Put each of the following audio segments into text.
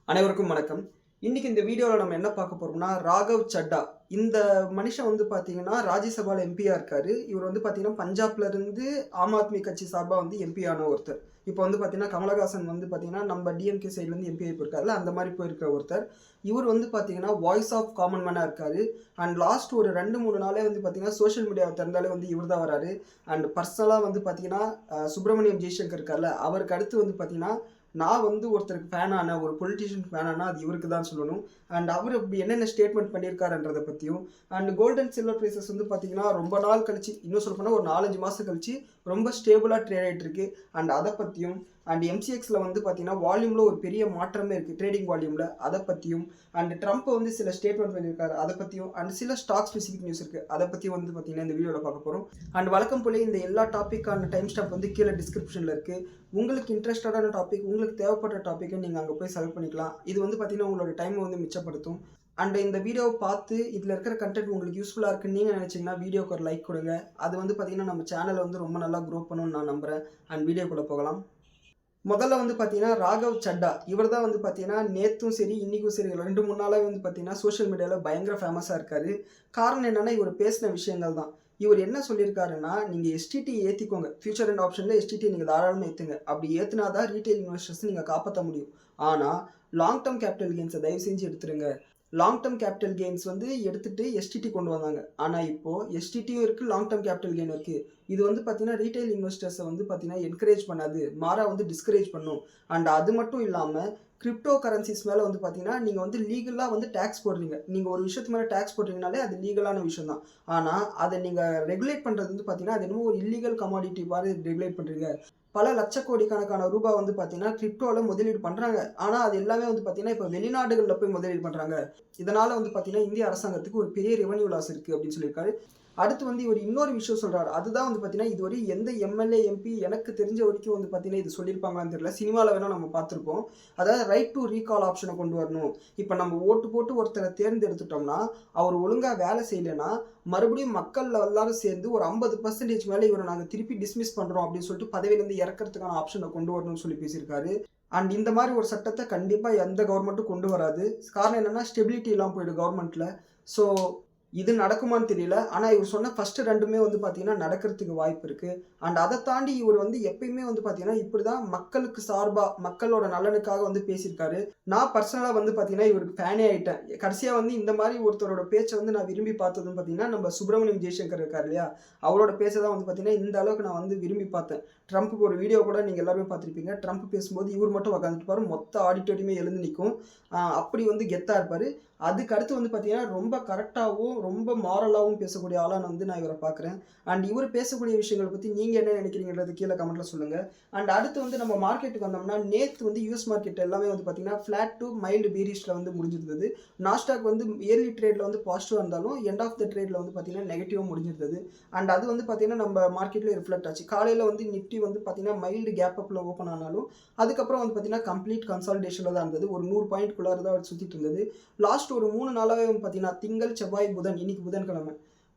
அனைவருக்கும் வணக்கம். இன்னைக்கு இந்த வீடியோல நம்ம என்ன பார்க்க போறோம்னா, ராகவ் சட்டா. இந்த மனுஷன் வந்து பார்த்தீங்கன்னா, ராஜ்யசபால எம்பியா இருக்காரு. இவர் வந்து பார்த்தீங்கன்னா, பஞ்சாப்ல இருந்து ஆம் ஆத்மி கட்சி சார்பா வந்து எம்பி ஆன ஒருத்தர். இப்போ வந்து பார்த்தீங்கன்னா, கமலஹாசன் வந்து பார்த்தீங்கன்னா, நம்ம டிஎம்கே சைட்லேருந்து எம்பி ஆகி போயிருக்காருல்ல, அந்த மாரி போயிருக்கிற ஒருத்தர். இவர் வந்து பார்த்தீங்கன்னா, வாய்ஸ் ஆஃப் காமன் மேனா இருக்காரு. அண்ட் லாஸ்ட் ஒரு 2, 3 நாளே வந்து பார்த்தீங்கன்னா, சோஷியல் மீடியாவ திறந்தாலே வந்து இவர் தான் வராரு. அண்ட் பர்சனலா வந்து பார்த்தீங்கன்னா, சுப்பிரமணியம் ஜெய்சங்கர் இருக்கார்ல, அவருக்கு அடுத்து வந்து பார்த்தீங்கன்னா, நான் வந்து ஒருத்தருக்கு ஃபேன் ஆனேன், ஒரு பொலிட்டீஷியனுக்கு ஃபேன் ஆனா அது இவருக்கு தான் சொல்லணும். அண்ட் அவர் அப்படி என்னென்ன ஸ்டேட்மெண்ட் பண்ணியிருக்காருன்றத பத்தியும், அண்ட் கோல்டன் சில்வர் பிரைஸஸ் வந்து பார்த்தீங்கன்னா, ரொம்ப நாள் கழிச்சு, இன்னும் சொல்லப்போனா ஒரு 4, 5 மாசம் கழிச்சு ரொம்ப ஸ்டேபிளா ட்ரேட் ஆயிட்டு இருக்கு. அண்ட் அத பத்தியும், அண்ட் எம்சிஎக்ஸ்ல வந்து பார்த்தீங்கன்னா, வால்யூம்ல ஒரு பெரிய மாற்றமே இருக்கு. ட்ரேடிங் வால்யூம்ல அத பத்தியும், அண்ட் ட்ரம்ப் வந்து சில ஸ்டேட்மெண்ட் பண்ணியிருக்காரு. அத பத்தியும், அண்ட் சில ஸ்டாக் ஸ்பெசிஃபிக் நியூஸ் இருக்கு. அத பத்தியும் வந்து பார்த்தீங்கன்னா, இந்த வீடியோல பார்க்க போறோம். அண்ட் வழக்கம் போல இந்த எல்லா டாபிக்கான டைம் ஸ்டாம்ப் வந்து கீழ டிஸ்கிரிப்ஷன்ல இருக்கு. உங்களுக்கு இன்ட்ரெஸ்டடான டாபிக், உங்களுக்கு தேவைப்படுற டாபிக்கை நீங்கள் அங்கே போய் செலக்ட் பண்ணிக்கலாம். இது வந்து பார்த்தீங்கன்னா, உங்களோட டைமை வந்து மிச்சப்படுத்தும். அண்ட் இந்த வீடியோவை பார்த்து இதில் இருக்கிற கண்டென்ட் உங்களுக்கு யூஸ்ஃபுல்லாக இருக்குன்னு நீங்கள் நினச்சிங்கன்னா வீடியோக்கு ஒரு லைக் கொடுங்க. அது வந்து பார்த்தீங்கன்னா, நம்ம சேனலை வந்து ரொம்ப நல்லா க்ரோ பண்ணணும்னு நான் நம்புகிறேன். அண்ட் வீடியோக்குள்ளே போகலாம். முதல்ல வந்து பார்த்தீங்கன்னா, ராகவ் சட்டா. இவர் தான் வந்து பார்த்தீங்கன்னா, நேத்தும் சரி, இன்னைக்கும் சரி 2, 3 நாளாவே வந்து பார்த்தீங்கன்னா, சோஷியல் மீடியால பயங்கர ஃபேமஸா இருக்காரு. காரணம் என்னன்னா, இவர் பேசின விஷயங்கள் தான். இவர் என்ன சொல்லியிருக்காருன்னா, நீங்க எஸ்டிடி ஏத்திக்கோங்க. ஃபியூச்சர் அண்ட் ஆப்ஷன்ல எஸ்டிடி நீங்க தாராளமா ஏத்துங்க. அப்படி ஏத்துனா தான் ரீட்டெயில் இன்வெஸ்டர்ஸ் நீங்க காப்பாத்த முடியும். ஆனா, லாங் டெர்ம் கேபிட்டல் கெயின்ஸ தயவு செஞ்சு எடுத்துருங்க. லாங் டெர்ம் கேபிட்டல் கெயின்ஸ் வந்து எடுத்துட்டு எஸ்டிடி கொண்டு வந்தாங்க. ஆனா இப்போ எஸ்டிடியும் இருக்கு, லாங் டெர்ம் கேபிட்டல் கெயின் இருக்கு. இது வந்து பார்த்தீங்கன்னா, ரீட்டெயில் இன்வெஸ்டர்ஸை வந்து பார்த்தீங்கன்னா என்கரேஜ் பண்ணாது. மாறா வந்து டிஸ்கரேஜ் பண்ணும். அண்ட் அது மட்டும் இல்லாம கிரிப்டோ கரன்சிஸ் மேல வந்து பார்த்தீங்கன்னா, நீங்க வந்து லீகலா வந்து டாக்ஸ் போடுறீங்க. நீங்க ஒரு விஷயத்து மேல டாக்ஸ் போடுறீங்கனாலே அது லீகலான விஷயம் தான். ஆனா, அத நீங்க ரெகுலேட் பண்றது வந்து பார்த்தீங்கன்னா, அது என்னமோ ஒரு இல்லீகல் கமாடிட்டி மாரி ரெகுலேட் பண்றீங்க. பல லட்சக்கோடிக்கணக்கான ரூபாய் வந்து பார்த்தீங்கன்னா, கிரிப்டோல முதலீடு பண்றாங்க. ஆனா, அது எல்லாமே வந்து பார்த்தீங்கன்னா, இப்ப வெளிநாடுகள்ல போய் முதலீடு பண்றாங்க. இதனால வந்து பார்த்தீங்கன்னா, இந்திய அரசாங்கத்துக்கு ஒரு பெரிய ரெவென்யூ லாஸ் இருக்கு அப்படின்னு சொல்லியிருக்காரு. அடுத்து வந்து இவர் இன்னொரு விஷயம் சொல்றாரு. அதுதான் வந்து பார்த்தீங்கன்னா, இதுவரை எந்த எம்எல்ஏ, எம்பி எனக்கு தெரிஞ்ச வரைக்கும் வந்து பார்த்தீங்கன்னா, இது சொல்லியிருப்பாங்களான்னு தெரியல. சினிமால வேணா நம்ம பார்த்துருப்போம். அதாவது ரைட் டூ ரீகால் ஆப்ஷன கொண்டு வரணும். இப்ப நம்ம ஓட்டு போட்டு ஒருத்தர தேர்ந்தெடுத்துட்டோம்னா, அவர் ஒழுங்கா வேலை செய்யலன்னா, மறுபடியும் மக்கள் எல்லாரும் சேர்ந்து ஒரு 50% மேல இவர நாங்க திருப்பி டிஸ்மிஸ் பண்றோம் அப்படின்னு சொல்லிட்டு பதவியிலிருந்து இறக்கறதுக்கான ஆப்ஷன கொண்டு வரணும்னு சொல்லி பேசியிருக்காரு. அண்ட் இந்த மாரி ஒரு சட்டத்த கண்டிப்பா எந்த கவர்மெண்ட்டும் கொண்டு வராது. காரணம் என்னன்னா, ஸ்டெபிலிட்டி இல்லாம போயிடும் கவர்மெண்ட்ல. ஸோ இது நடக்குமான்னு தெரியல. ஆனா இவர் சொன்ன ஃபர்ஸ்ட் 2மே வந்து பார்த்தீங்கன்னா, நடக்கிறதுக்கு வாய்ப்பு இருக்கு. அண்ட் அத தாண்டி இவர் வந்து எப்பயுமே வந்து பார்த்தீங்கன்னா, இப்படிதான் மக்களுக்கு சார்பா, மக்களோட நலனுக்காக வந்து பேசியிருக்காரு. நான் பர்சனலா வந்து பார்த்தீங்கன்னா, இவருக்கு ஃபேனே ஆயிட்டேன். கடைசியா வந்து இந்த மாரி ஒருத்தரோட பேச்ச வந்து நான் விரும்பி பார்த்ததுன்னு பார்த்தீங்கன்னா, நம்ம சுப்பிரமணியம் ஜெய்சங்கர் இருக்காரு இல்லையா? அவரோட பேச்ச தான் வந்து பார்த்தீங்கன்னா, இந்த அளவுக்கு நான் வந்து விரும்பி பார்த்தேன். ட்ரம்ப்க்கு ஒரு வீடியோ கூட நீங்க எல்லாருமே பார்த்திருப்பீங்க. ட்ரம்ப் பேசும்போது இவர் மட்டும் உட்கார்ந்துட்டுருப்பாரு. மொத்த ஆடிட்டோரியமே எழுந்து நிக்கும். அப்படி வந்து கெத்தா இருப்பாரு. அதுக்கு அடுத்து வந்து பார்த்தீங்கன்னா, ரொம்ப கரெக்ட்டாவும், ரொம்ப மாரலாவும் பேசக்கூடிய ஆளா நான் இவர பார்க்குறேன். அண்ட் இவரு பேசக்கூடிய விஷயங்கள பத்தி நீங்க என்ன நினைக்கிறீங்கன்றத கீழ கமெண்ட்ல சொல்லுங்க. அண்ட் அடுத்து வந்து நம்ம மார்க்கெட்டுக்கு வந்தோம்னா, நேத்து வந்து யுஎஸ் மார்க்கெட் எல்லாமே வந்து பார்த்தீங்கன்னா, ஃப்ளாட் டூ மைல்டு பீரிஷ்ல வந்து முடிஞ்சிருந்தது. நாஸ்டாக் வந்து இயர்லி ட்ரேட்ல வந்து பாசிட்டிவா இருந்தாலும், எண்ட் ஆஃப் த ட்ரேட்ல வந்து பார்த்தீங்கன்னா, நெகட்டிவா முடிஞ்சிருந்தது. அண்ட் அது வந்து பார்த்தீங்கன்னா, நம்ம மார்க்கெட்லயும் ரிஃப்ளெக்ட் ஆச்சு. காலையில வந்து நிஃப்டி வந்து பார்த்தீங்கன்னா, மைல்டு கேப் அப்ல ஓப்பன் ஆனாலும், அதுக்கப்புறம் வந்து பார்த்தீங்கன்னா, கம்ப்ளீட் கன்சாலிடேஷன்ல தான் இருந்தது. ஒரு 100 பாயிண்ட்குள்ளார தான் சுத்திட்டு இருந்தது. லாஸ்ட் ஒரு 3 நாளாவே வந்து பார்த்தீங்கன்னா, திங்கள், செவ்வாய், புதன், இன்னைக்கு புதன்கிழமை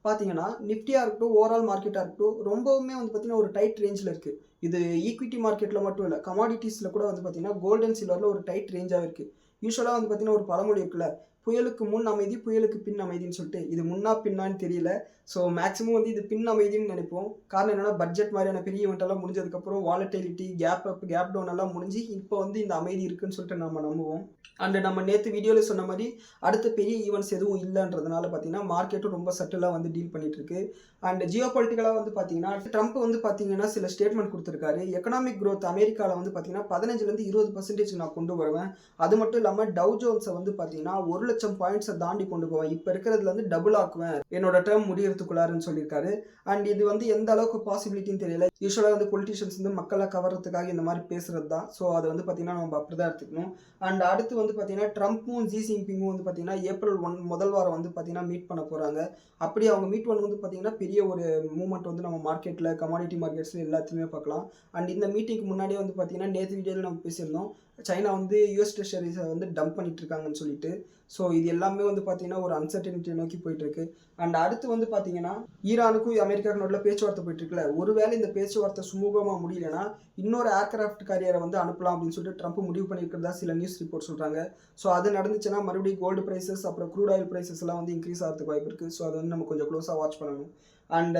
பார்த்தீங்கன்னா, நிஃப்டியா இருக்கட்டும், ஓவரால் மார்க்கெட்டா இருக்கட்டும், ரொம்பவுமே வந்து பார்த்தீங்கன்னா, ஒரு டைட் ரேஞ்ச்ல இருக்கு. இது ஈக்விட்டி மார்க்கெட்ல மட்டும் இல்ல, கமாடிட்டீஸ்ல கூட வந்து பார்த்தீங்கன்னா, கோல்ட் அண்ட் சில்வர்ல ஒரு டைட் ரேஞ்சாவே இருக்கு. யூசுவலா வந்து பார்த்தீங்கன்னா, ஒரு பழமொழி இருக்குல்ல, புயலுக்கு முன் அமைதி, புயலுக்கு பின் அமைதின்னு சொல்லிட்டு, இது முன்னா பின்னான்னு தெரியல. ஸோ மேக்ஸிமம் வந்து இது பின் அமைதின்னு நினைப்போம். காரணம் என்னன்னா, பட்ஜெட் மாதிரியான பெரிய ஈவெண்ட் எல்லாம் முடிஞ்சதுக்கப்புறம் volatility, gap up, gap down எல்லாம் முடிஞ்சு, இப்போ வந்து இந்த அமைதி இருக்குன்னு சொல்லிட்டு நம்ம நம்புவோம். அண்ட் நம்ம நேத்து வீடியோல சொன்ன மாரி, அடுத்த பெரிய ஈவெண்ட்ஸ் எதுவும் இல்லன்றதுனால பார்த்தீங்கன்னா, மார்க்கெட்டும் ரொம்ப சட்டிலா வந்து டீல் பண்ணிட்டு இருக்கு. அண்ட் ஜியோபாலிட்டிக்கலா வந்து பார்த்தீங்கன்னா, ட்ரம்ப் வந்து பார்த்தீங்கன்னா, சில ஸ்டேட்மெண்ட் குடுத்திருக்காரு. எக்கனாமிக் குரோத் அமெரிக்கால வந்து பார்த்தீங்கன்னா, 15லேருந்து 20% நான் கொண்டு வருவேன். அது மட்டும் இல்லாம டவ் ஜோன்ஸ வந்து பார்த்தீங்கன்னா, 1,00,000 பாயிண்ட்ஸ தாண்டி கொண்டு போவேன். இப்ப இருக்கிறதுல இருந்து டபுள் ஆக்குவேன். என்னோட டெர்ம் முடியறதுக்குள்ளாருன்னு சொல்லியிருக்காரு. அண்ட் இது வந்து எந்த அளவுக்கு பாசிபிலிட்டின்னு தெரியல. யூசுவலா வந்து பொலிட்டீஷியன்ஸ் வந்து மக்கள கவர்றதுக்காக இந்த மாரி பேசுறது தான். ஸோ அத வந்து பார்த்தீங்கன்னா, நம்ம அப்படிதான் எடுத்துக்கணும். அண்ட் அடுத்து வந்து பார்த்தீங்கன்னா, ட்ரம்ப்பும், ஜி ஜின்பிங்கும் வந்து பார்த்தீங்கன்னா, ஏப்ரல் 1 முதல் வாரம் வந்து பார்த்தீங்கன்னா, மீட் பண்ண போறாங்க. அப்படி அவங்க மீட் பண்ணும்போது பார்த்தீங்கன்னா, பெரிய ஒரு மூவ்மெண்ட் வந்து நம்ம மார்க்கெட்ல, கமாடிட்டி மார்க்கெட்ஸ்ல எல்லாத்துலயுமே பார்க்கலாம். அண்ட் இந்த மீட்டிங்க்கு முன்னாடியே வந்து பார்த்தீங்கன்னா, நேத்து வீடியோல நம்ம பேசியிருந்தோம். சைனா வந்து யூஎஸ் ட்ரெஷரிஸை வந்து டம்ப் பண்ணிட்டு இருக்காங்கன்னு சொல்லிட்டு. ஸோ இது எல்லாமே வந்து பார்த்தீங்கன்னா ஒரு அன்சர்டனிட்டியை நோக்கி போயிட்டுருக்கு. அண்ட் அடுத்து வந்து பார்த்தீங்கன்னா ஈரானுக்கும் அமெரிக்காவுக்கும் நடுவில் பேச்சுவார்த்தை போயிட்டுருக்குல்ல, ஒருவேளை இந்த பேச்சுவார்த்தை சுமூகமாக முடியலைன்னா இன்னொரு ஏர்கிராஃப்ட் கேரியரை வந்து அனுப்பலாம் அப்படின்னு சொல்லிட்டு ட்ரம்ப் முடிவு பண்ணியிருக்கிறதா சில நியூஸ் ரிப்போர்ட் சொல்கிறாங்க. ஸோ அது நடந்துச்சுன்னா மறுபடியும் கோல்டு ப்ரைஸஸ் அப்புறம் க்ரூட் ஆயில் ப்ரைஸஸ் எல்லாம் வந்து இன்க்ரீஸ் ஆகிறதுக்கு வாய்ப்பு இருக்குது. ஸோ அதை வந்து நம்ம கொஞ்சம் க்ளோஸாக வாட்ச் பண்ணணும். அண்ட்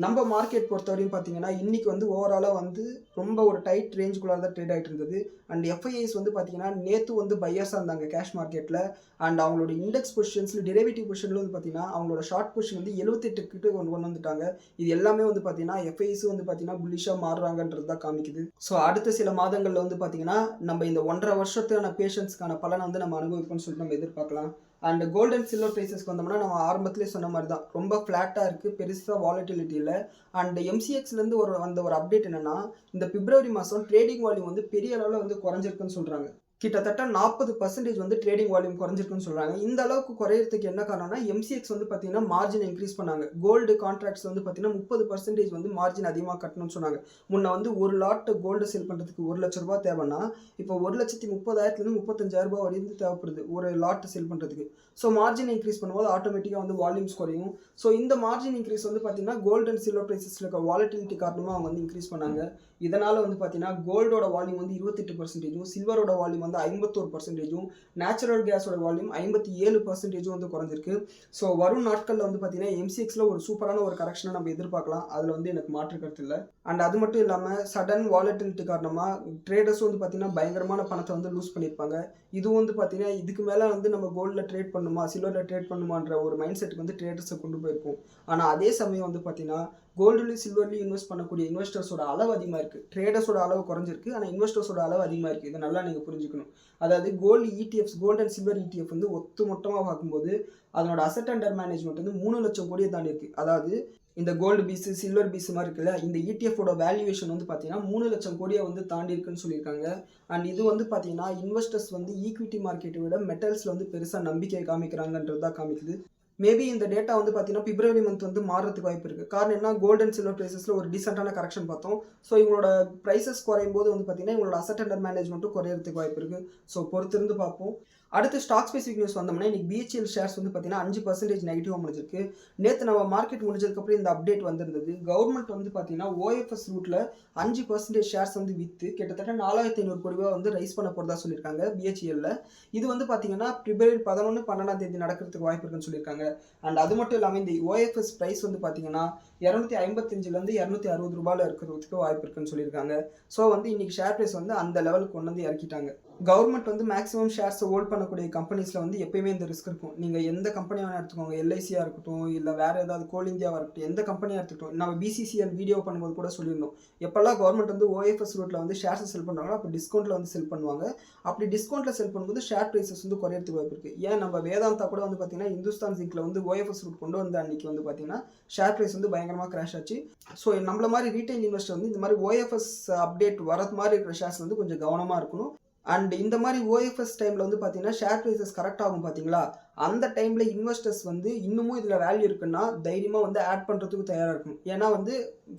நம்ம மார்க்கெட் பொறுத்தவரையும் பார்த்தீங்கன்னா இன்றைக்கி வந்து ஓவராலாக வந்து ரொம்ப ஒரு டைட் ரேஞ்சுக்குள்ளாக தான் ட்ரேட் ஆகிட்டு இருந்தது. அண்ட் எஃப்ஐஐஸ் வந்து பார்த்தீங்கன்னா நேற்று வந்து பையர்ஸாக இருந்தாங்க கேஷ் மார்க்கெட்டில். அண்ட் அவங்களோட இண்டெக்ஸ் பொசிஷன்ஸில் டெரிவேட்டிவ் பொசிஷனில் வந்து பார்த்தீங்கன்னா அவங்களோட ஷார்ட் பொசிஷன் வந்து 78 கிட்ட கொண்டு வந்துட்டாங்க. இது எல்லாமே வந்து பார்த்தீங்கன்னா எஃப்ஐஐஸும் வந்து பார்த்தீங்கன்னா புல்லிஷாக மாறுறாங்கன்றது தான் காமிக்குது. ஸோ அடுத்த சில மாதங்களில் வந்து பார்த்தீங்கன்னா நம்ம இந்த 1.5 வருஷத்துக்கான பேஷன்ஸ்க்கான பலனை வந்து நம்ம அனுபவிப்போம்னு சொல்லிட்டு நம்ம எதிர்பார்க்கலாம். அண்ட் கோல்டு அண்ட் சில்வர் ப்ரைஸஸ்க்கு வந்தோம்னா நம்ம ஆரம்பத்திலே சொன்ன மாதிரி தான் ரொம்ப ஃப்ளாட்டாக இருக்குது, பெருசாக வாலட்டிலிட்டி இல்லை. அண்ட் எம்சிஎக்ஸ்லேருந்து ஒரு அப்டேட் என்னென்னா இந்த பிப்ரவரி மாதம் ட்ரேடிங் வால்யூம் வந்து பெரிய அளவில் வந்து குறைஞ்சிருக்குன்னு சொல்கிறாங்க. கிட்டத்தட்ட 40% வந்து ட்ரேடிங் வால்யூம் குறைஞ்சிருக்குன்னு சொல்கிறாங்க. இந்த அளவுக்கு குறையிறதுக்கு என்ன காரணம்னா எம்சிஎக்ஸ் வந்து பார்த்தீங்கன்னா மார்ஜின் இன்க்ரீஸ் பண்ணாங்க. கோல்டு கான்ட்ராக்ட்ஸ் வந்து பார்த்தீங்கன்னா 30% வந்து மார்ஜின் அதிகமாக கட்டணும்னு சொன்னாங்க. முன்ன வந்து ஒரு லாட் கோல்டு சேல் பண்ணுறதுக்கு ₹1,00,000 தேவைன்னா இப்போ 1,30,000 35,000 வரையும் தேவைப்படுது ஒரு லாட் சேல் பண்ணுறதுக்கு. ஸோ மார்ஜின் இன்க்ரீஸ் பண்ணும்போது ஆட்டோமேட்டிக்காக வந்து வால்யூம்ஸ் குறையும். ஸோ இந்த மார்ஜின் இன்க்ரீஸ் வந்து பார்த்தீங்கன்னா கோல்டு அண்ட் சில்வர் ப்ரைஸஸில் இருக்க வாலட்டிலிட்டி காரணமாக அவங்க வந்து இன்க்ரீஸ் பண்ணாங்க. இதனால் வந்து பார்த்தீங்கன்னா கோல்டோட வால்யூம் வந்து 28%, சில்வரோட வால்யூம் வந்து 51%, நேச்சுரல் கேஸோட வால்யூம் 57% வந்து குறைஞ்சிருக்கு. ஸோ வரும் நாட்களில் வந்து பார்த்தீங்கன்னா எம்சிஎக்ஸில் ஒரு சூப்பரான ஒரு கரெக்ஷனை நம்ம எதிர்பார்க்கலாம். அதில் வந்து எனக்கு மாற்று கருத்து இல்லை. அண்ட் அது மட்டும் இல்லாமல் சடன் வாலட்டிலிட்டி காரணமாக ட்ரேடர்ஸும் வந்து பார்த்தீங்கன்னா பயங்கரமான பணத்தை வந்து லூஸ் பண்ணியிருப்பாங்க. இதுவும் வந்து பார்த்தீங்கன்னா இதுக்கு மேலே வந்து நம்ம கோல்டில் ட்ரேட் பண்ணுமா சில்வரில் ட்ரேட் பண்ணுமான்ற ஒரு மைண்ட் செட்டுக்கு வந்து ட்ரேடர்ஸை கொண்டு போயிருக்கும். ஆனால் அதே சமயம் வந்து பார்த்தீங்கன்னா கோல்டுலையும் சில்வர்லையும் இன்வெஸ்ட் பண்ணக்கூடிய இன்வெஸ்டர்ஸோட அளவு அதிகமாக இருக்குது. ட்ரேடர்ஸோட அளவு குறைஞ்சிருக்கு, ஆனால் இன்வெஸ்டர்ஸோட அளவு அதிகமாக இருக்குது. இதை நல்லா நீங்கள் புரிஞ்சுக்கணும். அதாவது gold ETFs gold and silver ETF வந்து மொத்தமாக பார்க்கும்போது அதனோட அசட் அண்டர் மேனேஜ்மெண்ட் வந்து 3 லட்சம் கோடியை தாண்டி இருக்குது. அதாவது இந்த கோல்டு பீஸு சில்வர் பீஸ் மாதிரி இருக்குல்ல, இந்த இடிஎஃபோட வேல்யூவேஷன் வந்து பார்த்தீங்கன்னா 3 லட்சம் கோடியை வந்து தாண்டி இருக்குன்னு சொல்லியிருக்காங்க. அண்ட் இது வந்து பார்த்தீங்கன்னா இன்வெஸ்டர்ஸ் வந்து ஈக்விட்டி மார்க்கெட்டை விட மெட்டல்ஸில் வந்து பெருசாக நம்பிக்கை காமிக்கிறாங்கன்றது தான் காமிக்குது. மேபி இந்த டேட்டா வந்து பார்த்தீங்கன்னா பிப்ரவரி மந்த் வந்து மாறுறதுக்கு வாய்ப்பு இருக்குது. காரணம் என்ன, கோல்டு அண்ட் சில்வர் ப்ரைஸஸில் ஒரு டீசெண்டான கரெக்ஷன் பார்த்தோம். ஸோ இவங்களோட ப்ரைஸஸ் குறையும் போது வந்து பார்த்தீங்கன்னா இவங்களோட அசட் அண்டர் மேனேஜ்மெண்ட்டும் குறையிறதுக்கு வாய்ப்பு இருக்குது. ஸோ பொறுத்திருந்து பார்ப்போம். அடுத்து ஸ்டாக் ஸ்பெசிஃபிக் நியூஸ் வந்தோம்னா இன்னைக்கு பிஹெச்எல் ஷேர்ஸ் வந்து பார்த்தீங்கன்னா 5% நெகட்டிவாக முடிஞ்சிருக்கு. நேற்று நம்ம மார்க்கெட் முடிஞ்சதுக்கப்புறம் இந்த அப்டேட் வந்திருந்தது. கவர்மெண்ட் வந்து பார்த்தீங்கன்னா ஓஎஃப்எஸ் ரூட்டில் 5% ஷேர்ஸ் வந்து விற்று கிட்டத்தட்ட 4,500 கோடி ரூபா வந்து ரைஸ் பண்ண போகிறதா சொல்லியிருக்காங்க பிஹெச்எல்ல. இது வந்து பார்த்தீங்கன்னா பிப்ரவரி 11, 12 நடக்கிறதுக்கு வாய்ப்பு இருக்குன்னு சொல்லியிருக்காங்க. அண்ட் அது மட்டும் இல்லாமல் இந்த ஓஎஃப்எஸ் ப்ரைஸ் வந்து பார்த்தீங்கன்னா 255 260 ரூபாயில் இருக்கிறதுக்கு வாய்ப்பு இருக்குன்னு சொல்லியிருக்காங்க. ஸோ வந்து இன்னைக்கு ஷேர் ப்ரைஸ் வந்து அந்த லெவலுக்கு கொண்டு வந்து இறக்கிட்டாங்க. கவர்மெண்ட் வந்து மேக்ஸிமம் ஷேர்ஸை ஹோல்ட் பண்ணக்கூடிய கம்பெனிஸில் வந்து எப்பயுமே இந்த ரிஸ்க் இருக்கும். நீங்கள் எந்த கம்பெனியாக வேணால் எடுத்துக்கோங்க, எல்ஐசியாக இருக்கட்டும் இல்லை வேறு ஏதாவது கோல் இந்தியாவாக இருக்கட்டும், எந்த கம்பெனியாக எடுத்துக்கிட்டோம். நம்ம பிசிசிஎல் வீடியோ பண்ணும்போது கூட சொல்லியிருந்தோம், எப்போல்லாம் கவர்மெண்ட் வந்து ஓஎஃப்எஸ் ரூட்டில் வந்து ஷேர்ஸை செல் பண்ணுறாங்களோ அப்போ டிஸ்கவுண்ட்டில் வந்து செல் பண்ணுவாங்க. அப்படி டிஸ்கவுண்ட்டில் செல் பண்ணும்போது ஷேர் ப்ரைஸஸ் வந்து குறையிறதுக்கு வாய்ப்பு இருக்குது. ஏன் நம்ம வேதாந்தா கூட வந்து பார்த்தீங்கன்னா இந்துஸ்தான் ஜிங்கில் வந்து ஓஎஃப்எஸ் ரூட் கொண்டு வந்த அன்றைக்கி வந்து பார்த்தீங்கன்னா ஷேர் ப்ரைஸ் வந்து பயங்கரமாக கிராஷ் ஆச்சு. ஸோ நம்மள மாதிரி ரீட்டைல் இன்வெஸ்டர் வந்து இந்த மாதிரி ஓஎஃப்எஸ் அப்டேட் வரது மாதிரி இருக்கிற ஷேர்ஸ் வந்து கொஞ்சம் கவனமாக இருக்கணும். அண்ட் இந்த மாதிரி ஓஎஃப்எஸ் டைமில் வந்து பார்த்தீங்கன்னா ஷேர் ப்ரைஸஸ் கரெக்ட் ஆகும் பார்த்தீங்களா, அந்த டைமில் இன்வெஸ்டர்ஸ் வந்து இன்னமும் இதில் வேல்யூ இருக்குன்னா தைரியமாக வந்து ஆட் பண்ணுறதுக்கு தயாராக இருக்கணும். ஏன்னா வந்து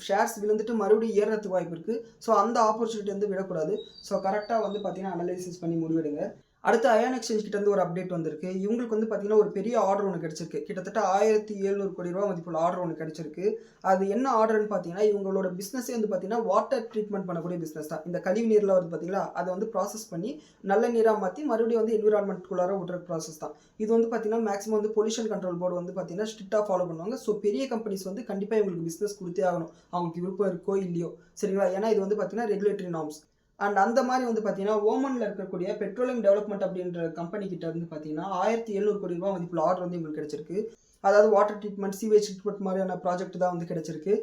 ஷேர்ஸ் விழுந்துட்டு மறுபடியும் ஏறுறதுக்கு வாய்ப்பு இருக்குது. ஸோ அந்த ஆப்பர்ச்சுனிட்டி வந்து விடக்கூடாது. ஸோ கரெக்டாக வந்து பார்த்தீங்கன்னா அனலைசிஸ் பண்ணி முடிவெடுங்க. அடுத்து அயான் எக்ஸ்சேஞ்ச் கிட்ட இருந்து ஒரு அப்டேட் வந்திருக்கு. இவங்களுக்கு வந்து பார்த்தீங்கன்னா ஒரு பெரிய ஆர்டர் ஒன்று கிடைச்சிருக்கு. கிட்டத்தட்ட 1,700 கோடி ரூபா மதிப்புள்ள ஆர்டர் ஒன்று கிடைச்சிருக்கு. அது என்ன ஆர்டர்னு பார்த்தீங்கன்னா இவங்களோட பிஸ்னஸே வந்து பார்த்தீங்கன்னா வாட்டர் ட்ரீட்மெண்ட் பண்ணக்கூடிய பிஸ்னஸ் தான். இந்த கழிவு நீரில் வந்து பார்த்தீங்களா அதை வந்து ப்ராசஸ் பண்ணி நல்ல நீராக மாற்றி மறுபடியும் வந்து என்விரான்மெண்ட்குள்ளார விட்ற ப்ராசஸ் தான். இது வந்து பார்த்தீங்கன்னா மேக்ஸிமம் வந்து பொல்யூஷன் கண்ட்ரோல் போர்டு வந்து பார்த்தீங்கன்னா ஸ்ட்ரிக்டாக ஃபாலோ பண்ணுவாங்க. ஸோ பெரிய கம்பெனிஸ் வந்து கண்டிப்பாக இவங்களுக்கு பிஸ்னஸ் கொடுத்தே ஆகணும், அவங்களுக்கு விருப்பம் இருக்கோ இல்லையோ, சரிங்களா. ஏன்னா இது வந்து பார்த்தீங்கன்னா ரெகுலேட்டரி நார்ம்ஸ். அண்ட் அந்த மாதிரி வந்து பார்த்தீங்கன்னா ஓமனில் இருக்கக்கூடிய பெட்ரோலியம் டெவலப்மெண்ட் அப்படின்ற கம்பெனி கிட்ட இருந்து பார்த்தீங்கன்னா 1,700 கோடி ரூபா மதிப்புள்ள ஆர்டர் வந்து உங்களுக்கு கிடைச்சிருக்கு. அதாவது வாட்டர் ட்ரீட்மெண்ட், சீவேஜ் ட்ரீட்மெண்ட் மாதிரியான ப்ராஜெக்ட் தான் வந்து கிடைச்சிருக்கு.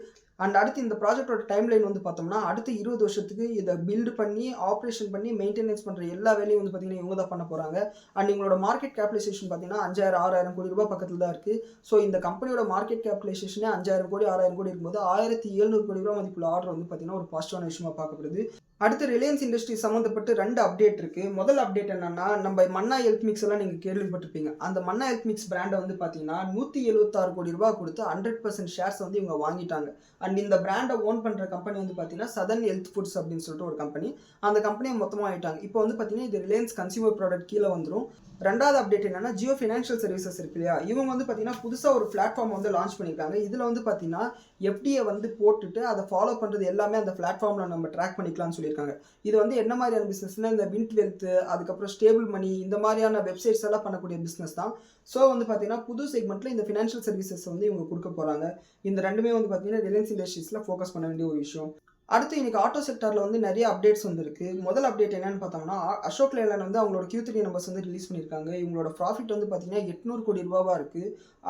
அண்ட் அடுத்து இந்த ப்ராஜெக்டோட டைம்லைன் வந்து பார்த்தோம்னா அடுத்த 20 வருஷத்துக்கு இதை பில்டு பண்ணி ஆப்ரேஷன் பண்ணி மெயின்டெனன்ஸ் பண்ணுற எல்லா வேலையும் வந்து பார்த்தீங்கன்னா இவங்க தான் பண்ண போகிறாங்க. அண்ட் இவங்களோட மார்க்கெட் கேபிடலைசேஷன் பார்த்தீங்கன்னா 5,000-6,000 கோடி ரூபாய் பக்கத்தில் தான் இருக்குது. ஸோ இந்த கம்பெனியோட மார்க்கெட் கேபிடலைசேஷனே 5,000 கோடி 6,000 கோடி இருக்கும்போது 1,700 கோடி ரூபா மதிப்புள்ள ஆர்டர் வந்து பார்த்தீங்கன்னா ஒரு பாசிட்டிவான விஷயமா பார்க்கப்படுது. அடுத்து ரிலையன்ஸ் இண்டஸ்ட்ரீஸ் சம்மந்தப்பட்டு 2 அப்டேட் இருக்கு. முதல் அப்டேட் என்னன்னா, நம்ம மன்னா ஹெல்த் மிக்ஸ் எல்லாம் நீங்க கேள்விப்பட்டிருப்பீங்க. அந்த மன்னா ஹெல்த் மிக்ஸ் பிராண்ட வந்து பார்த்தீங்கன்னா, ரூ. 176 கோடி குடுத்து 100% ஷேர்ஸ் வந்து இவங்க வாங்கிட்டாங்க. அண்ட் இந்த பிராண்ட ஓன் பண்ற கம்பெனி வந்து பார்த்தீங்கன்னா, சதர்ன் ஹெல்த் ஃபுட்ஸ் அப்படின்னு சொல்லிட்டு ஒரு கம்பெனி. அந்த கம்பெனிய மொத்தமா வாங்கிட்டாங்க. இப்போ வந்து பார்த்தீங்கன்னா, இது ரிலையன்ஸ் கன்சியூமர் ப்ராடக்ட் கீழ வந்துரும். 2வது அப்டேட் என்னன்னா, ஜியோ ஃபினான்ஷியல் சர்வீசஸ் இருக்கு இல்லையா? இவங்க வந்து பார்த்தீங்கன்னா, புதுசா ஒரு பிளாட்ஃபார்ம் வந்து லான்ச் பண்ணியிருக்காங்க. இதுல வந்து பார்த்தீங்கன்னா, எஃப்டிய வந்து போட்டுட்டு அத ஃபாலோ பண்றது எல்லாமே அந்த பிளாட்ஃபார்ம்ல நம்ம ட்ராக் பண்ணிக்கலாம்னு சொல்லியிருக்காங்க. இது வந்து என்ன மாதிரியான பிசினஸ்னா, இந்த விண்ட் வெல்த், அதுக்கப்புறம் ஸ்டேபிள் மணி இந்த மாதிரியான வெப்சைட்ஸ் எல்லாம் பண்ணக்கூடிய பிசினஸ் தான். ஸோ வந்து பார்த்தீங்கன்னா, புது செக்மெண்ட்ல இந்த ஃபினான்ஷியல் சர்வீசஸ் வந்து இவங்க கொடுக்க போறாங்க. இந்த 2மே வந்து பார்த்தீங்கன்னா, ரிலையன்ஸ் இண்டஸ்ட்ரீஸ்ல ஃபோக்கஸ் பண்ண வேண்டிய ஒரு விஷயம். அடுத்து இன்னைக்கு ஆட்டோ செக்டார்ல வந்து நிறைய அப்டேட்ஸ் வந்திருக்கு. முதல் அப்டேட் என்னன்னு பார்த்தோம்னா, அசோக் லேலண்ட் வந்து அவங்களோட Q3 நம்பர்ஸ் வந்து ரிலீஸ் பண்ணியிருக்காங்க. இவங்களோட ப்ராஃபிட் வந்து பார்த்தீங்கன்னா, 800 கோடி ரூபாவா இருக்கு.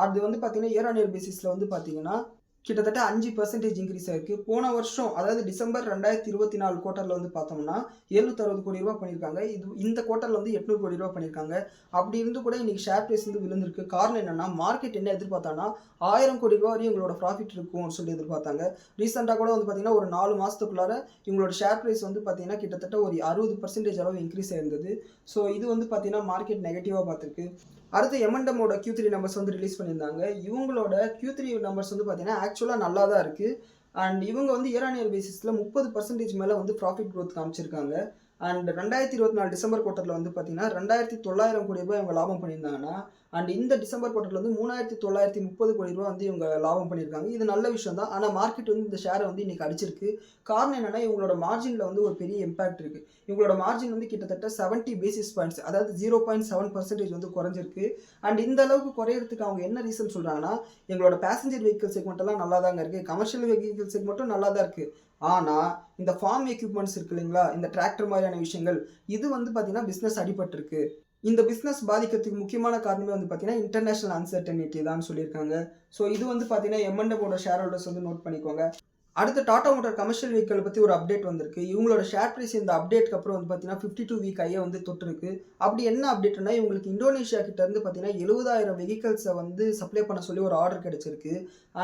அது வந்து பார்த்தீங்கன்னா, இயர் ஆன் இயர் பேசிஸ்ல வந்து பார்த்தீங்கன்னா, கிட்டத்தட்ட 5% இன்க்ரீஸ் ஆயிருக்கு. போன வருஷம் அதாவது டிசம்பர் 2024 குவார்ட்டர்ல வந்து பார்த்தோம்னா, ரூ. 760 கோடி பண்ணியிருக்காங்க. இந்த குவார்ட்டர்ல வந்து ரூ. 800 கோடி பண்ணியிருக்காங்க. அப்படி இருந்து கூட இன்னைக்கு ஷேர் பிரைஸ் வந்து விழுந்திருக்கு. காரணம் என்னன்னா, மார்க்கெட் என்ன எதிர்பார்த்தாங்கன்னா, ரூ. 1000 கோடி வரையும் இவங்களோட ப்ராஃபிட் இருக்கும்னு சொல்லி எதிர்பார்த்தாங்க. ரீசெண்டா கூட வந்து பார்த்தீங்கன்னா, ஒரு 4 மாசத்துக்குள்ளார இவங்களோட ஷேர் பிரைஸ் வந்து பார்த்தீங்கன்னா, கிட்டத்தட்ட ஒரு 60% அளவு இன்க்ரீஸ் ஆயிருந்தது. ஸோ இது வந்து பார்த்தீங்கன்னா, மார்க்கெட் நெகட்டிவா பார்த்திருக்கு. அடுத்து M&Mஓட Q3 நம்பர்ஸ் வந்து ரிலீஸ் பண்ணியிருந்தாங்க. இவங்களோட Q3 நம்பர்ஸ் வந்து பார்த்தீங்கன்னா, ஆக்சுவலா நல்லா தான் இருக்கு. அண்ட் இவங்க வந்து இயர் ஆன் இயர் பேசிஸ்ல 30% மேல வந்து ப்ராஃபிட் குரோத் காமிச்சிருக்காங்க. அண்ட் 2024 டிசம்பர் குவார்ட்டர்ல வந்து பார்த்தீங்கன்னா, ரூ. 2,900 கோடி இவங்க லாபம் பண்ணியிருந்தாங்கன்னா, அண்ட் இந்த டிசம்பர் குவார்ட்டர்ல வந்து ரூ. 3,930 கோடி வந்து இவங்க லாபம் பண்ணியிருக்காங்க. இது நல்ல விஷயம் தான். ஆனா மார்க்கெட் வந்து இந்த ஷேரை வந்து இன்னைக்கு அடிச்சிருக்கு. காரணம் என்னன்னா, இவங்களோட மார்ஜின்ல வந்து ஒரு பெரிய இம்பாக்ட் இருக்கு. இவங்களோட மார்ஜின் வந்து கிட்டத்தட்ட 70 பேசிஸ் பாயிண்ட்ஸ், அதாவது 0.7% வந்து குறைஞ்சிருக்கு. அண்ட் இந்த அளவுக்கு குறையறதுக்கு அவங்க என்ன ரீசன் சொல்றாங்கன்னா, எங்களோட பேசஞ்சர் வெஹிக்கிள் செக்மெண்ட் எல்லாம் நல்லா தாங்க இருக்கு. கமர்ஷியல் வெஹிக்கிள் செக்மெண்ட்டும் நல்லா தான் இருக்கு. ஆனா இந்த ஃபார்ம் எக்யூப்மெண்ட்ஸ் இருக்கு இல்லைங்களா, இந்த டிராக்டர் மாதிரியான விஷயங்கள், இது வந்து பார்த்தீங்கன்னா பிசினஸ் அடிபட்டிருக்கு. இந்த பிசினஸ் பாதிக்கிறதுக்கு முக்கியமான காரணமே வந்து பார்த்தீங்கன்னா, இன்டர்நேஷனல் அன்சர்டனிட்டி தான் சொல்லியிருக்காங்க. ஸோ இது வந்து பார்த்தீங்கன்னா, M&Mஓட ஷேர் ஹோல்டர்ஸ் வந்து நோட் பண்ணிக்கோங்க. அடுத்து டாடா மோட்டார் கமர்ஷியல் வெஹிக்கிள் பத்தி ஒரு அப்டேட் வந்திருக்கு. இவங்களோட ஷேர் பிரைஸ் இந்த அப்டேட்க்கு அப்புறம் வந்து பார்த்தீங்கன்னா, 52 வீக் ஹைய வந்து தொட்டிருக்கு. அப்படி என்ன அப்டேட்னா, இவங்களுக்கு இந்தோனேஷியா கிட்ட இருந்து பார்த்தீங்கன்னா, 70,000 வெஹிக்கிள்ஸ வந்து சப்ளை பண்ண சொல்லி ஒரு ஆர்டர் கிடைச்சிருக்கு.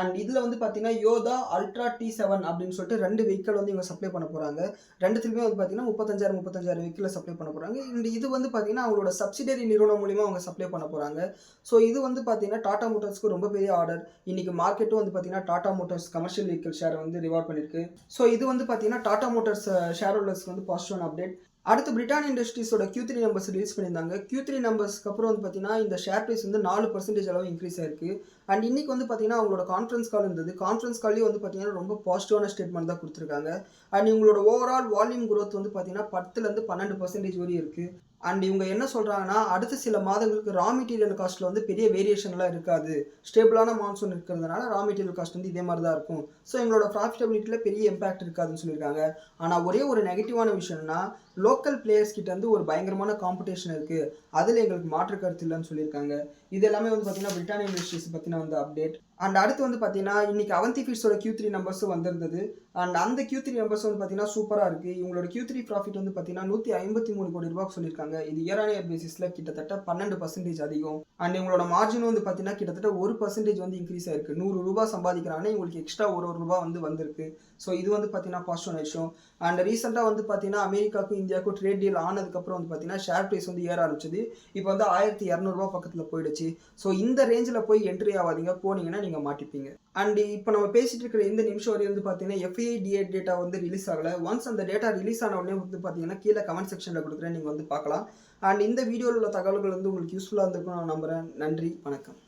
அண்ட் இதுல வந்து பார்த்தீங்கன்னா, யோதா அல்ட்ரா T7 அப்படின்னு சொல்லிட்டு 2 வெஹிக்கிள் வந்து இவங்க சப்ளை பண்ண போறாங்க. 2த்துலயுமே வந்து பார்த்தீங்கன்னா, 35,000 வெஹிக்கிள சப்ளை பண்ண போறாங்க. இது வந்து பார்த்தீங்கன்னா, அவங்களோட சப்சிடரி நிறுவனம் மூலியமா அவங்க சப்ளை பண்ண போறாங்க. ஸோ இது வந்து பார்த்தீங்கன்னா, டாடா மோட்டார்ஸ்க்கு ரொம்ப பெரிய ஆர்டர். இன்னைக்கு மார்க்கெட்டும் வந்து பார்த்தீங்கன்னா, Tata Motors commercial vehicle share வந்து ரிவார்ட் பண்ணிருக்கு. ஸோ இது வந்து பார்த்தீங்கன்னா, டாடா மோட்டார்ஸ் ஷேர் ஹோல்டர்ஸ்க்கு வந்து பாசிட்டிவான அப்டேட். அடுத்து பிரிட்டானியா இண்டஸ்ட்ரீஸோட Q3 நம்பர்ஸ் ரிலீஸ் பண்ணியிருந்தாங்க. Q3 நம்பர்ஸ்க்கு அப்புறம் வந்து பார்த்தீங்கன்னா, இந்த ஷேர் பிரைஸ் வந்து 4% அளவு இன்க்ரீஸ் ஆயிருக்கு. அண்ட் இன்னைக்கு வந்து பார்த்தீங்கன்னா, அவங்களோட கான்ஃபரன்ஸ் கால் இருந்தது. கான்ஃபரன்ஸ் கால்லேயே வந்து பார்த்தீங்கன்னா, ரொம்ப பாசிட்டிவான ஸ்டேட்மெண்ட் தான் கொடுத்துருக்காங்க. அண்ட் இவங்களோட ஓவரால் வால்யூம் growth வந்து பார்த்தீங்கன்னா, 10லேருந்து 12% வரையும் இருக்கு. அண்ட் இவங்க என்ன சொல்றாங்கன்னா, அடுத்த சில மாதங்களுக்கு ரா மெட்டீரியல் காஸ்ட்ல வந்து பெரிய வேரியேஷன்லாம் இருக்காது. ஸ்டேபிளான மான்சூன் இருக்கிறதுனால ரா மெட்டீரியல் காஸ்ட் வந்து இதே மாதிரி தான் இருக்கும். ஸோ எங்களோட ப்ராஃபிட்டபிலிட்டியில பெரிய இம்பாக்ட் இருக்காதுன்னு சொல்லியிருக்காங்க. ஆனால் ஒரே ஒரு நெகட்டிவான விஷயம்னா, லோக்கல் பிளேயர்ஸ் கிட்ட இருந்து ஒரு பயங்கரமான காம்படிஷன் இருக்கு. அதில் எங்களுக்கு மாற்று கருத்து இல்லைன்னு சொல்லியிருக்காங்க. இது எல்லாமே வந்து பார்த்தீங்கன்னா, பிரிட்டானியா இண்டஸ்ட்ரீஸ் பற்றின வந்து அப்டேட். அண்ட் அடுத்து வந்து பார்த்தீங்கன்னா, இன்னைக்கு அவந்தி ஃபீட்ஸோட Q3 நம்பர்ஸும் வந்திருந்தது. அண்ட் அந்த Q3 நம்பர்ஸ் வந்து பார்த்தீங்கன்னா, சூப்பராக இருக்குது. இவங்களோட Q3 ப்ராஃபிட் வந்து பார்த்தீங்கன்னா, ரூ. 153 கோடி சொல்லியிருக்காங்க. இது இயர் ஆன் இயர் பேசிஸ்ல கிட்டத்தட்ட 12% அதிகம். அண்ட் இவங்களோட மார்ஜின் வந்து பார்த்தீங்கன்னா, கிட்டத்தட்ட 1% வந்து இன்க்ரீஸ் ஆயிருக்கு. ரூ. 100 சம்பாதிக்கிறாங்கன்னா, இவங்களுக்கு எக்ஸ்ட்ரா ஒரு ரூபா வந்து வந்திருக்கு. ஸோ இது வந்து பார்த்தீங்கன்னா, பாசிட்டிவான விஷயம். அண்ட் ரீசெண்டாக வந்து பார்த்தீங்கன்னா, அமெரிக்காவுக்கும் இந்தியாவுக்கும் ட்ரேட் டீல் ஆனதுக்கப்புறம் வந்து பார்த்தீங்கன்னா, ஷேர் ப்ரைஸ் வந்து ஏற ஆரம்பிச்சது. இப்போ வந்து ரூ. 1,200 பக்கத்தில் போயிடுச்சு. ஸோ இந்த ரேஞ்சில் போய் என்ட்ரி ஆகாதீங்க. போனீங்கன்னா நீங்கள் மாட்டிப்பீங்க. அண்ட் இப்போ நம்ம பேசிட்டு இருக்கிற இந்த நிமிஷம் வரையும் வந்து பார்த்தீங்கன்னா, FIDA டேட்டா வந்து ரிலீஸ் ஆகலை. ஒன்ஸ் அந்த டேட்டா ரிலீஸ் ஆன உடனே வந்து பார்த்தீங்கன்னா, கீழே கமெண்ட் செக்ஷனில் கொடுக்குறேன், நீங்கள் வந்து பார்க்கலாம். அண்ட் இந்த வீடியோவில் உள்ள தகவல்கள் வந்து உங்களுக்கு யூஸ்ஃபுல்லாக இருந்திருக்கும் நான் நம்புகிறேன். நன்றி, வணக்கம்.